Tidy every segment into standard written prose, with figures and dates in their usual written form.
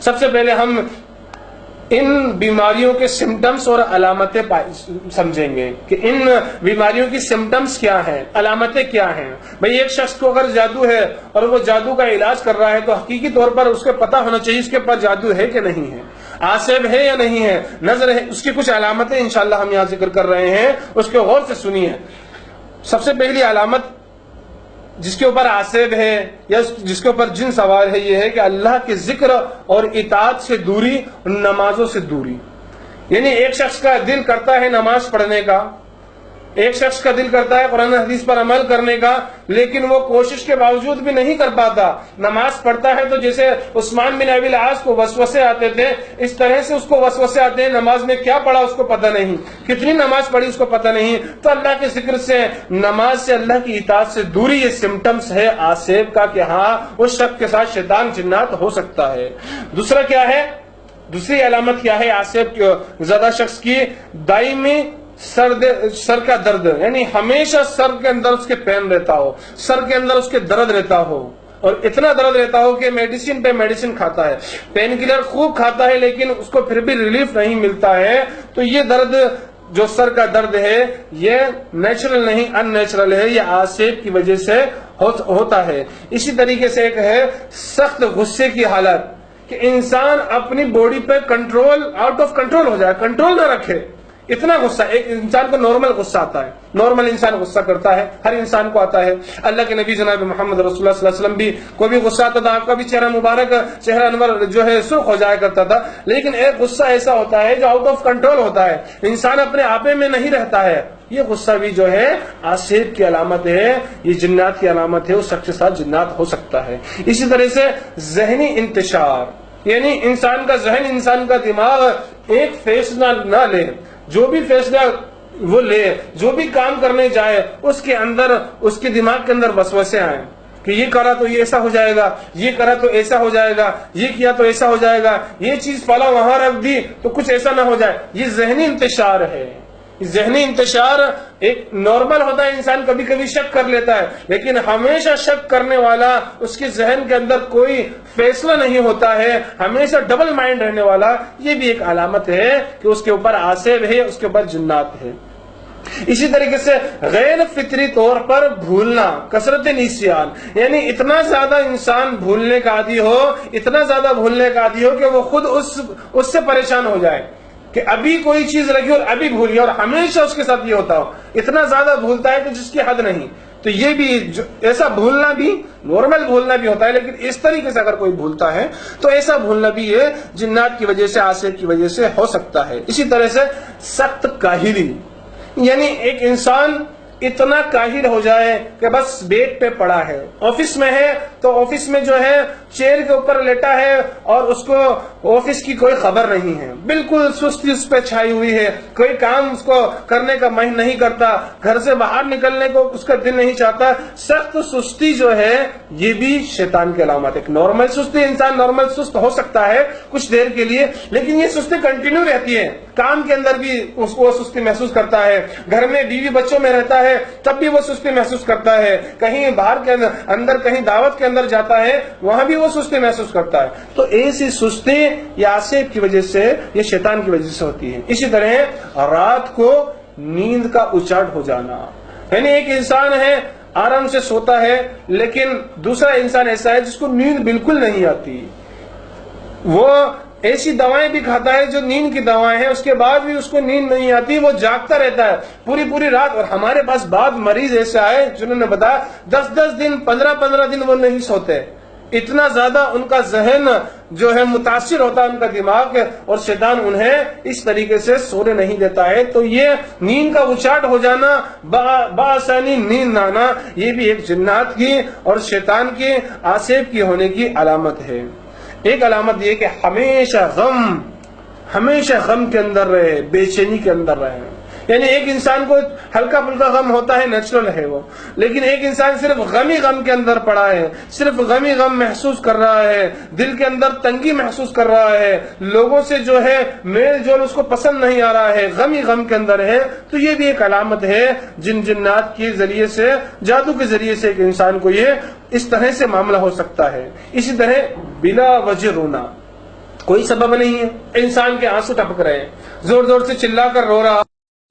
سب سے پہلے ہم ان بیماریوں کے سمٹمز اور علامتیں سمجھیں گے کہ ان بیماریوں کی سمٹمز کیا ہیں، علامتیں کیا ہیں۔ بھئی ایک شخص کو اگر جادو ہے اور وہ جادو کا علاج کر رہا ہے تو حقیقی طور پر اس کو پتہ ہونا چاہیے اس کے پاس جادو ہے کہ نہیں ہے، آسیب ہے یا نہیں ہے، نظر ہے۔ اس کی کچھ علامتیں انشاءاللہ ہم یہاں ذکر کر رہے ہیں، اس کو غور سے سنیے۔ سب سے پہلی علامت جس کے اوپر آسیب ہے یا جس کے اوپر جن سوار ہے، یہ ہے کہ اللہ کے ذکر اور اطاعت سے دوری، نمازوں سے دوری۔ یعنی ایک شخص کا دل کرتا ہے نماز پڑھنے کا، ایک شخص کا دل کرتا ہے قرآن حدیث پر عمل کرنے کا، لیکن وہ کوشش کے باوجود بھی نہیں کر پاتا۔ نماز پڑھتا ہے تو جیسے عثمان بن ابی العاص کو وسوسے آتے تھے، اس طرح سے اس کو وسوسے آتے ہیں۔ نماز میں کیا پڑھا اس کو پتہ نہیں، کتنی نماز پڑھی اس کو پتہ نہیں۔ تو اللہ کے ذکر سے، نماز سے، اللہ کی اطاعت سے دوری، یہ سمٹمز ہے آسیب کا کہ ہاں اس شخص کے ساتھ شیطان جنات ہو سکتا ہے۔ دوسرا کیا ہے، دوسری علامت کیا ہے آسیب زیادہ شخص کی؟ دائمی سر کا درد، یعنی ہمیشہ سر کے اندر اس کے پین رہتا ہو، سر کے اندر اس کے درد رہتا ہو، اور اتنا درد رہتا ہو کہ میڈیسن پہ میڈیسن کھاتا ہے، پین کلر خوب کھاتا ہے، لیکن اس کو پھر بھی ریلیف نہیں ملتا ہے۔ تو یہ درد جو سر کا درد ہے یہ نیچرل نہیں، ان نیچرل ہے، یہ آسیب کی وجہ سے ہوتا ہے۔ اسی طریقے سے ایک ہے سخت غصے کی حالت، کہ انسان اپنی باڈی پہ کنٹرول، آؤٹ آف کنٹرول ہو جائے، کنٹرول نہ رکھے، اتنا غصہ۔ ایک انسان کو نارمل غصہ آتا ہے، نارمل انسان غصہ کرتا ہے، ہر انسان کو آتا ہے۔ اللہ کے نبی جناب محمد رسول اللہ صلی اللہ علیہ وسلم بھی کوئی بھی غصہ آتا تھا، آپ کا بھی چہرہ مبارک، چہرہ انور جو ہے سرخ ہو جایا کرتا تھا۔ لیکن ایک غصہ ایسا ہوتا ہے جو آؤٹ آف کنٹرول ہوتا ہے، انسان اپنے آپے میں نہیں رہتا ہے۔ یہ غصہ بھی جو ہے آسیب کی علامت ہے، یہ جنات کی علامت ہے، اس شخص کے ساتھ جنات ہو سکتا ہے۔ اسی طرح سے ذہنی انتشار، یعنی انسان کا ذہن، انسان کا دماغ ایک فیصلہ نہ لے، جو بھی فیصلہ وہ لے، جو بھی کام کرنے جائے، اس کے اندر، اس کے دماغ کے اندر وسوسے آئیں کہ یہ کرا تو یہ ایسا ہو جائے گا، یہ کرا تو ایسا ہو جائے گا، یہ کیا تو ایسا ہو جائے گا، یہ چیز فلاں وہاں رکھ دی تو کچھ ایسا نہ ہو جائے۔ یہ ذہنی انتشار ہے۔ ذہنی انتشار ایک نارمل ہوتا ہے، انسان کبھی کبھی شک کر لیتا ہے، لیکن ہمیشہ شک کرنے والا، اس کے ذہن کے اندر کوئی فیصلہ نہیں ہوتا ہے، ہمیشہ ڈبل مائنڈ رہنے والا، یہ بھی ایک علامت ہے کہ اس کے اوپر آسیب ہے، اس کے اوپر جنات ہے۔ اسی طریقے سے غیر فطری طور پر بھولنا، کثرت نسیان، یعنی اتنا زیادہ انسان بھولنے کا عادی ہو، اتنا زیادہ بھولنے کا عادی ہو کہ وہ خود اس سے پریشان ہو جائے کہ ابھی کوئی چیز لگی اور ابھی بھول گیا، اور ہمیشہ اس کے ساتھ یہ ہوتا ہو، اتنا زیادہ بھولتا ہے کہ جس کی حد نہیں۔ تو یہ بھی ایسا بھولنا بھی نارمل بھولنا بھی ہوتا ہے، لیکن اس طریقے سے اگر کوئی بھولتا ہے تو ایسا بھولنا بھی یہ جنات کی وجہ سے، آسیب کی وجہ سے ہو سکتا ہے۔ اسی طرح سے سخت کاہلی، یعنی ایک انسان اتنا کاہل ہو جائے کہ بس بیڈ پہ پڑا ہے، آفس میں ہے تو آفس میں جو ہے چیئر کے اوپر لیٹا ہے اور اس کو آفس کی کوئی خبر نہیں ہے، بالکل سستی اس پہ چھائی ہوئی ہے، کوئی کام اس کو کرنے کا من نہیں کرتا، گھر سے باہر نکلنے کو اس کا دل نہیں چاہتا۔ سخت سستی جو ہے یہ بھی شیطان کی علامت ہے۔ نارمل سستی، انسان نارمل سست ہو سکتا ہے کچھ دیر کے لیے، لیکن یہ سستی کنٹینیو رہتی ہے، کام کے اندر بھی اس کو سستی محسوس کرتا ہے، گھر میں بیوی بچوں میں رہتا ہے تب بھی وہ سستی محسوس کرتا ہے، کہیں باہر کے اندر کہیں دعوت کے اندر جاتا ہے وہاں بھی وہ سستی محسوس کرتا ہے۔ تو ایسی سستی یہ آسیب کی وجہ سے، یہ شیطان کی وجہ سے ہوتی ہے۔ اسی طرح رات کو نیند کا اچاٹ ہو جانا، یعنی ایک انسان ہے آرام سے سوتا ہے، لیکن دوسرا انسان ایسا ہے جس کو نیند بالکل نہیں آتی، وہ ایسی دوائیں بھی کھاتا ہے جو نیند کی دوائیں ہیں، اس کے بعد بھی اس کو نیند نہیں آتی، وہ جاگتا رہتا ہے پوری رات۔ اور ہمارے پاس بعض مریض ایسے آئے جنہوں نے بتایا 10 دن 15 دن وہ نہیں سوتے، اتنا زیادہ ان کا ذہن جو ہے متاثر ہوتا ہے، ان کا دماغ، اور شیطان انہیں اس طریقے سے سونے نہیں دیتا ہے۔ تو یہ نیند کا اچاٹ ہو جانا، بآسانی نیند نہ آنا، یہ بھی ایک جنات کی اور شیطان کی، آسیب کی ہونے کی علامت ہے۔ ایک علامت یہ کہ ہمیشہ غم کے اندر رہے، بے چینی کے اندر رہے، یعنی ایک انسان کو ہلکا پھلکا غم ہوتا ہے، نیچرل ہے وہ، لیکن ایک انسان صرف غم کے اندر پڑا ہے، صرف غم محسوس کر رہا ہے، دل کے اندر تنگی محسوس کر رہا ہے، لوگوں سے جو ہے میل جول اس کو پسند نہیں آ رہا ہے، غم کے اندر ہے، تو یہ بھی ایک علامت ہے جنات کے ذریعے سے، جادو کے ذریعے سے ایک انسان کو یہ اس طرح سے معاملہ ہو سکتا ہے۔ اسی طرح بلا وجہ رونا، کوئی سبب نہیں ہے. انسان کے آنسو ٹپک رہے ہیں, زور زور سے چلا کر رو رہا,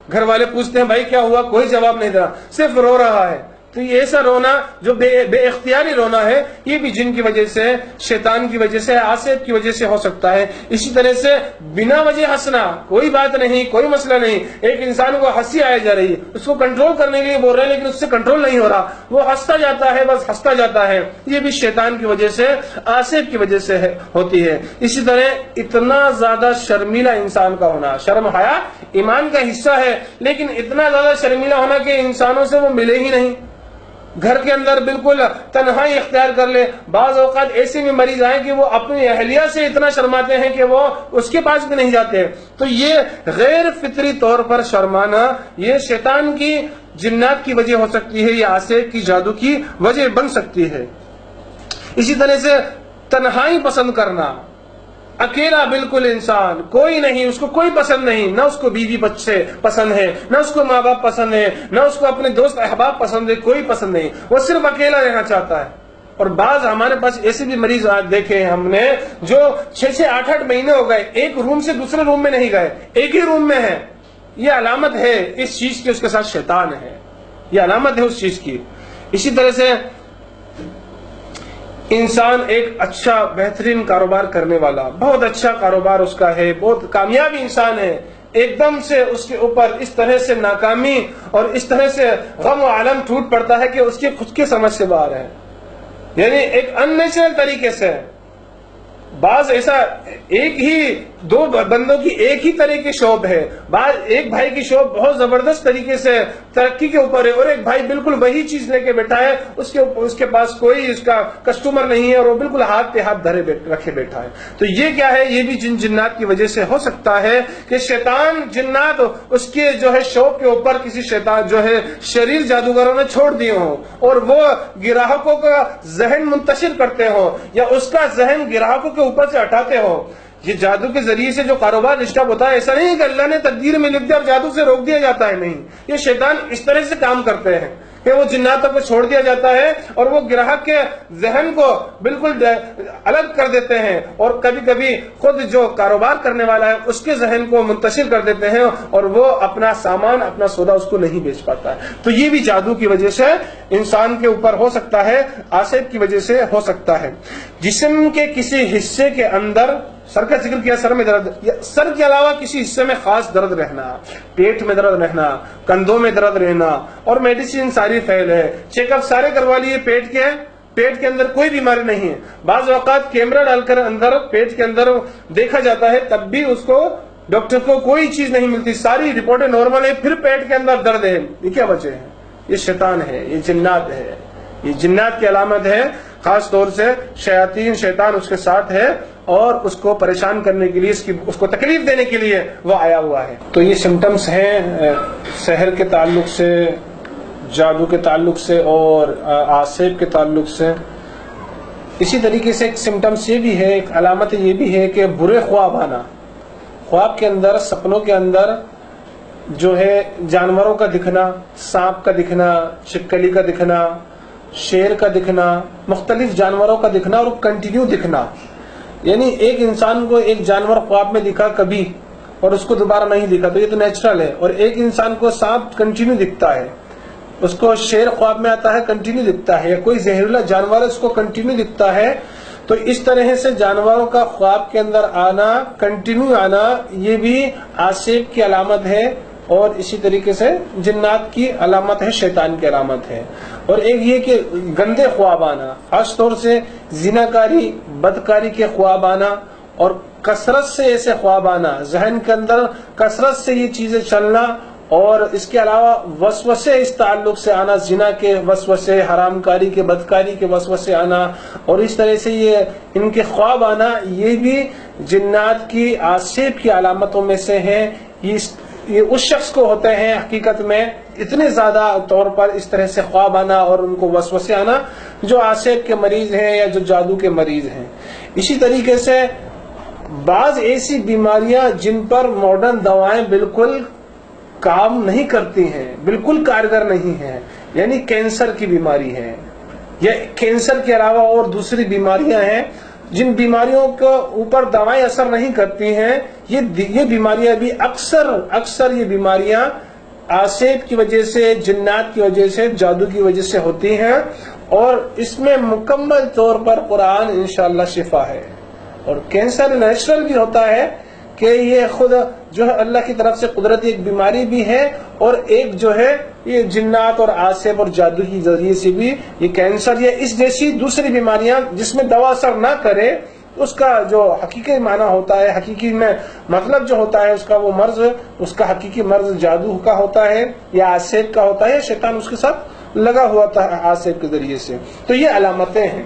گھر والے پوچھتے ہیں بھائی کیا ہوا, کوئی جواب نہیں دے رہا, صرف رو رہا ہے. تو یہ ایسا رونا جو بے اختیاری رونا ہے, یہ بھی جن کی وجہ سے, شیطان کی وجہ سے, آصف کی وجہ سے ہو سکتا ہے. اسی طرح سے بنا وجہ ہنسنا, کوئی بات نہیں, کوئی مسئلہ نہیں, ایک انسان کو ہنسی آئی جا رہی ہے, اس کو کنٹرول کرنے کے لیے بول رہے ہیں لیکن اس سے کنٹرول نہیں ہو رہا, وہ ہنستا جاتا ہے, بس ہنستا جاتا ہے, یہ بھی شیطان کی وجہ سے, آصف کی وجہ سے ہوتی ہے. اسی طرح اتنا زیادہ شرمیلا انسان کا ہونا, شرم حیا ایمان کا حصہ ہے, لیکن اتنا زیادہ شرمیلا ہونا کہ انسانوں سے وہ ملے ہی نہیں, گھر کے اندر بالکل تنہائی اختیار کر لے. بعض اوقات ایسے بھی مریض آئے کہ وہ اپنی اہلیہ سے اتنا شرماتے ہیں کہ وہ اس کے پاس بھی نہیں جاتے. تو یہ غیر فطری طور پر شرمانا, یہ شیطان کی, جنات کی وجہ ہو سکتی ہے, یا آصف کی, جادو کی وجہ بن سکتی ہے. اسی طرح سے تنہائی پسند کرنا, اکیلا بالکل انسان, کوئی نہیں, اس کو کوئی پسند نہیں, نہ اس کو بیوی بچے پسند ہے, نہ اس کو ماں باپ پسند ہے, نہ اس کو اپنے دوست احباب پسند ہے, کوئی پسند نہیں, وہ صرف اکیلا رہنا چاہتا ہے. اور بعض ہمارے پاس ایسے بھی مریض دیکھے ہیں ہم نے, جو 6-8 مہینے ہو گئے ایک روم سے دوسرے روم میں نہیں گئے, ایک ہی روم میں ہے. یہ علامت ہے اس چیز کی, اس کے ساتھ شیطان ہے, یہ علامت ہے اس چیز کی. اسی طرح سے انسان ایک اچھا بہترین کاروبار کرنے والا, بہت اچھا کاروبار اس کا ہے, بہت کامیاب انسان ہے, ایک دم سے اس کے اوپر اس طرح سے ناکامی اور اس طرح سے غم و عالم ٹوٹ پڑتا ہے کہ اس کی خود کی سمجھ سے باہر ہے, یعنی ایک ان نیچرل طریقے سے. بعض ایسا ایک ہی دو بندوں کی ایک ہی طرح کی شاپ ہے, بعض ایک بھائی کی شاپ بہت زبردست طریقے سے ترقی کے اوپر ہے, اور ایک بھائی بالکل وہی چیز لے کے بیٹھا ہے, اس کے پاس کوئی اس کا کسٹمر نہیں ہے, اور وہ بالکل ہاتھ پہ ہاتھ رکھے بیٹھا ہے. تو یہ کیا ہے, یہ بھی جنات کی وجہ سے ہو سکتا ہے کہ شیطان, جنات اس کے جو ہے شاپ کے اوپر کسی شیطان جو ہے شریر جادوگروں نے چھوڑ دیے ہوں, اور وہ گراہکوں کا ذہن منتشر کرتے ہوں, یا اس کا ذہن گراہکوں کے اوپر سے ہٹاتے ہو. یہ جادو کے ذریعے سے جو کاروبار ڈسٹرب ہوتا ہے, ایسا نہیں ہے کہ اللہ نے تقدیر میں لکھ دیا اور جادو سے روک دیا جاتا ہے, نہیں, یہ شیطان اس طرح سے کام کرتے ہیں کہ وہ جناتوں کو چھوڑ دیا جاتا ہے, اور وہ گراہک کے ذہن کو بالکل الگ کر دیتے ہیں, اور کبھی کبھی خود جو کاروبار کرنے والا ہے اس کے ذہن کو منتشر کر دیتے ہیں, اور وہ اپنا سامان, اپنا سودا اس کو نہیں بیچ پاتا ہے. تو یہ بھی جادو کی وجہ سے انسان کے اوپر ہو سکتا ہے, آصف کی وجہ سے ہو سکتا ہے. جسم کے کسی حصے کے اندر, سر کا ذکر کیا, سر میں درد, سر کے علاوہ کسی حصے میں خاص درد رہنا, پیٹ میں درد رہنا, کندھوں میں درد رہنا, اور میڈیسن ساری فیل ہے, چیک اپ سارے کروا لیے, پیٹ کے اندر کوئی بیماری نہیں ہے. بعض اوقات کیمرہ ڈال کر اندر پیٹ کے اندر دیکھا جاتا ہے, تب بھی اس کو ڈاکٹر کو کوئی چیز نہیں ملتی, ساری رپورٹیں نارمل ہے, پھر پیٹ کے اندر درد ہے. یہ کیا وجہ ہے؟ یہ شیطان ہے, یہ جنات ہے, یہ جنات کی علامت ہے. خاص طور سے شیطان اس کے ساتھ ہے, اور اس کو پریشان کرنے کے لیے, اس کو تکلیف دینے کے لیے وہ آیا ہوا ہے. تو یہ سمٹمز ہیں سحر کے تعلق سے, جادو کے تعلق سے, اور آصف کے تعلق سے. اسی طریقے سے ایک سمٹمز یہ بھی ہے, ایک علامت یہ بھی ہے کہ برے خواب آنا, خواب کے اندر, سپنوں کے اندر جو ہے جانوروں کا دکھنا, سانپ کا دکھنا, چھپکلی کا دکھنا, شیر کا دکھنا, مختلف جانوروں کا دکھنا, اور کنٹینیو دکھنا. یعنی ایک انسان کو ایک جانور خواب میں دکھا کبھی, اور اس کو دوبارہ نہیں دکھا, تو یہ تو نیچرل ہے. اور ایک انسان کو سانپ کنٹینیو دکھتا ہے, اس کو شیر خواب میں آتا ہے کنٹینیو دکھتا ہے, یا کوئی زہریلا جانور اس کو کنٹینیو دکھتا ہے. تو اس طرح سے جانوروں کا خواب کے اندر آنا, کنٹینیو آنا, یہ بھی آصف کی علامت ہے, اور اسی طریقے سے جنات کی علامت ہے, شیطان کی علامت ہے. اور ایک یہ کہ گندے خواب آنا, خاص طور سے زناکاری, بدکاری کے خواب آنا, اور کثرت سے ایسے خواب آنا, ذہن کے اندر کثرت سے یہ چیزیں چلنا, اور اس کے علاوہ وسوسے اس تعلق سے آنا, زنا کے وسوسے, حرام کاری کے, بدکاری کے وسوسے آنا, اور اس طرح سے یہ ان کے خواب آنا, یہ بھی جنات کی, آصف کی علامتوں میں سے ہے. یہ اس شخص کو ہوتے ہیں حقیقت میں اتنے زیادہ طور پر اس طرح سے خواب آنا اور ان کو وسوسے آنا, جو آصف کے مریض ہیں یا جو جادو کے مریض ہیں. اسی طریقے سے بعض ایسی بیماریاں جن پر ماڈرن دوائیں بالکل کام نہیں کرتی ہیں, بالکل کارگر نہیں ہیں, یعنی کینسر کی بیماری ہے, یا کینسر کے علاوہ اور دوسری بیماریاں ہیں جن بیماریوں کے اوپر دوائیں اثر نہیں کرتی ہیں، یہ بیماریاں بھی اکثر یہ بیماریاں آسیب کی وجہ سے، جنات کی وجہ سے، جادو کی وجہ سے ہوتی ہیں، اور اس میں مکمل طور پر قرآن انشاءاللہ شفا ہے۔ اور کینسر نیچرل بھی ہوتا ہے کہ یہ خود جو ہے اللہ کی طرف سے قدرتی ایک بیماری بھی ہے، اور ایک جو ہے یہ جنات اور آسیب اور جادو کی ذریعے سے بھی یہ کینسر یا اس جیسی دوسری بیماریاں جس میں دوا اثر نہ کرے، اس کا جو حقیقی معنی ہوتا ہے، حقیقی میں مطلب جو ہوتا ہے اس کا، وہ مرض، اس کا حقیقی مرض جادو کا ہوتا ہے یا آسیب کا ہوتا ہے، شیطان اس کے ساتھ لگا ہوا تھا آسیب کے ذریعے سے۔ تو یہ علامتیں ہیں۔